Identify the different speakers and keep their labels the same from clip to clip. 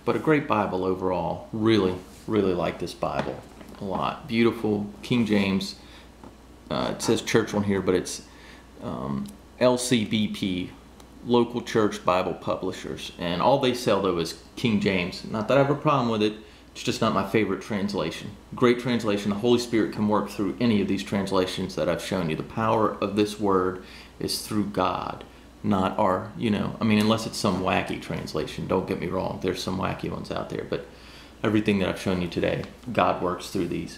Speaker 1: but a great Bible overall. Really, really like this Bible a lot. Beautiful, King James. It says church on here, but it's LCBP, Local Church Bible Publishers. And all they sell, though, is King James. Not that I have a problem with it. It's just not my favorite translation. Great translation. The Holy Spirit can work through any of these translations that I've shown you. The power of this word is through God, not our, unless it's some wacky translation. Don't get me wrong. There's some wacky ones out there. But everything that I've shown you today, God works through these.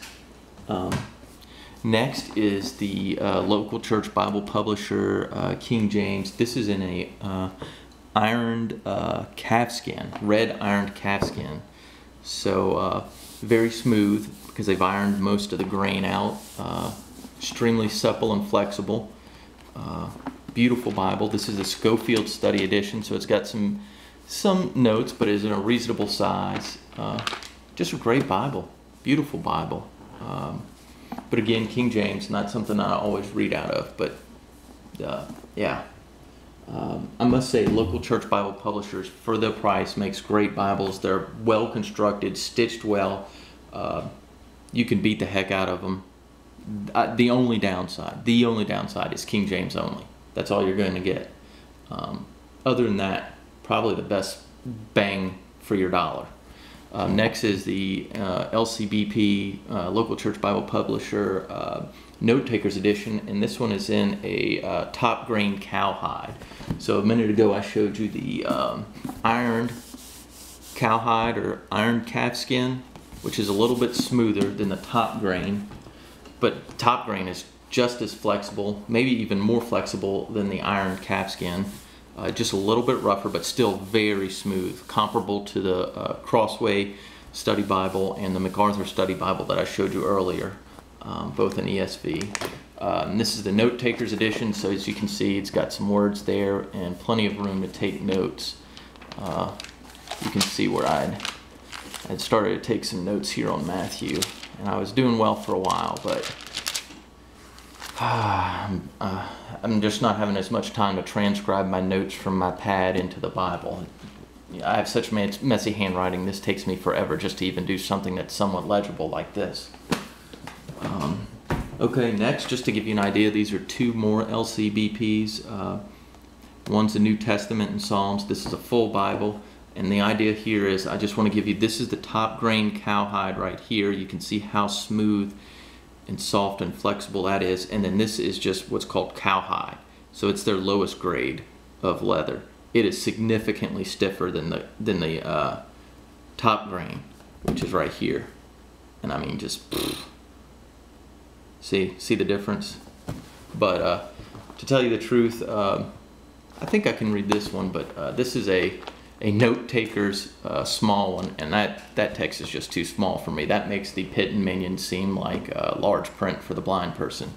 Speaker 1: Next is the Local Church Bible Publisher, King James. This is in a ironed calfskin, red ironed calfskin. So very smooth because they've ironed most of the grain out. Extremely supple and flexible. Beautiful Bible. This is a Scoefield Study Edition, so it's got some notes, but is in a reasonable size. Just a great Bible. Beautiful Bible. But again, King James, not something I always read out of, but yeah. I must say, Local Church Bible Publishers, for their price, makes great Bibles. They're well constructed, stitched well. You can beat the heck out of them. The only downside is King James only. That's all you're going to get. Other than that, probably the best bang for your dollar. Next is the LCBP Local Church Bible Publisher Note Takers Edition, and this one is in a top grain cowhide. So a minute ago I showed you the ironed cowhide or ironed calfskin, which is a little bit smoother than the top grain, but top grain is just as flexible, maybe even more flexible than the ironed calfskin. Just a little bit rougher, but still very smooth, comparable to the Crossway Study Bible and the MacArthur Study Bible that I showed you earlier, both in ESV. And this is the Note Takers Edition, so as you can see, it's got some words there and plenty of room to take notes. You can see where I'd started to take some notes here on Matthew, and I was doing well for a while, but I'm just not having as much time to transcribe my notes from my pad into the Bible. I have such messy handwriting, this takes me forever just to even do something that's somewhat legible like this. Okay, next, just to give you an idea, these are two more LCBPs. One's the New Testament and Psalms. This is a full Bible. And the idea here is, I just want to give you, this is the top grain cowhide right here. You can see how smooth and soft and flexible that is. And then this is just what's called cowhide. So it's their lowest grade of leather. It is significantly stiffer than the top grain, which is right here. And I mean, just see the difference. But to tell you the truth, I think I can read this one, but this is a Note Taker's small one, and that text is just too small for me. That makes the Pit and Minion seem like large print for the blind person.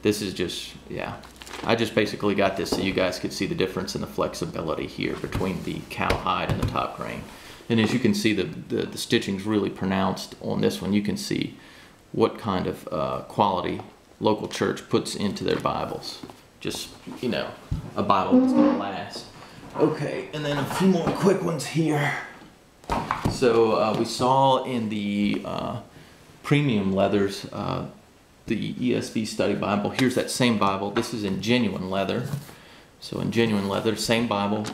Speaker 1: This is just, yeah. I just basically got this so you guys could see the difference in the flexibility here between the cowhide and the top grain. And as you can see, the stitching's really pronounced on this one. You can see what kind of quality Local Church puts into their Bibles. Just, a Bible that's going to last. Okay, and then a few more quick ones here. So we saw in the premium leathers, the ESV Study Bible. Here's that same Bible. This is in genuine leather. So in genuine leather, same Bible.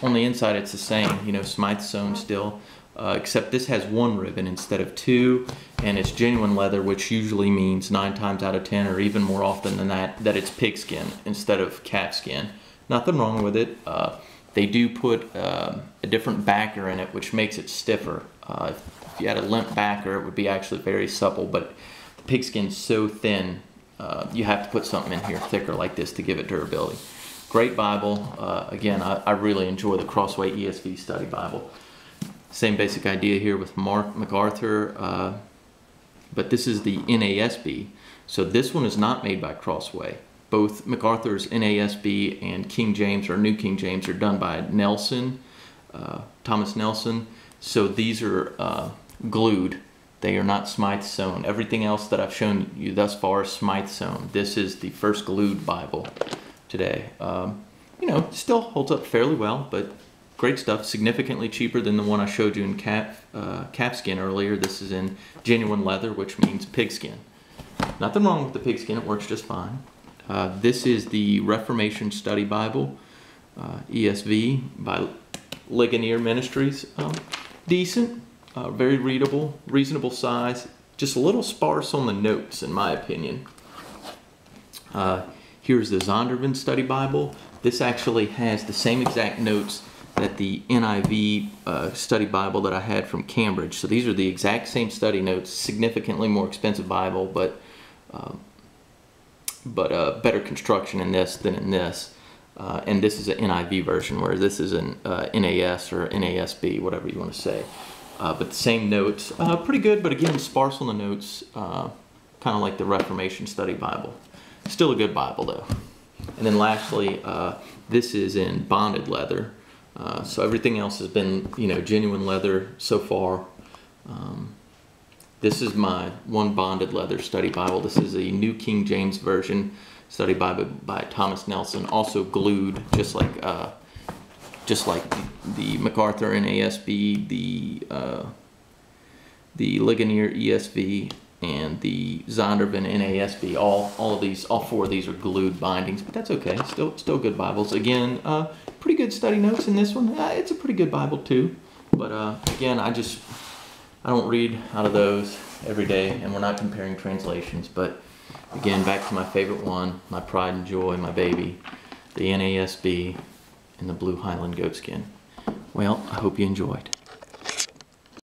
Speaker 1: On the inside it's the same, Smythe sewn still. Except this has one ribbon instead of two, and it's genuine leather, which usually means 9 times out of 10, or even more often than that, that it's pigskin instead of calfskin. Nothing wrong with it. They do put a different backer in it, which makes it stiffer. If you had a limp backer, it would be actually very supple, but the pigskin's so thin, you have to put something in here thicker like this to give it durability. Great Bible. Again, I really enjoy the Crossway ESV Study Bible. Same basic idea here with MacArthur, but this is the NASB. So this one is not made by Crossway. Both MacArthur's NASB and King James or New King James are done by Nelson, Thomas Nelson. So these are glued. They are not Smythe sewn. Everything else that I've shown you thus far is Smythe sewn. This is the first glued Bible today. Still holds up fairly well, but great stuff, significantly cheaper than the one I showed you in calfskin earlier. This is in genuine leather, which means pigskin. Nothing wrong with the pigskin, it works just fine. This is the Reformation Study Bible, ESV, by Ligonier Ministries. Decent, very readable, reasonable size, just a little sparse on the notes in my opinion. Here's the Zondervan Study Bible. This actually has the same exact notes that the NIV study Bible that I had from Cambridge. So these are the exact same study notes, significantly more expensive Bible, but better construction in this than in this. And this is an NIV version, whereas this is an NAS or NASB, whatever you want to say. But the same notes, pretty good, but again, sparse on the notes, kind of like the Reformation Study Bible. Still a good Bible though. And then lastly, this is in bonded leather. So everything else has been, genuine leather so far. This is my one bonded leather study Bible. This is a New King James Version study Bible by Thomas Nelson, also glued, just like the MacArthur NASB, the Ligonier ESV, and the Zondervan NASB. All four of these are glued bindings, but that's okay. Still good Bibles. Again, pretty good study notes in this one. It's a pretty good Bible too. But again, I don't read out of those every day, and we're not comparing translations. But again, back to my favorite one, my pride and joy, my baby, the NASB and the Blue Highland Goatskin. Well, I hope you enjoyed.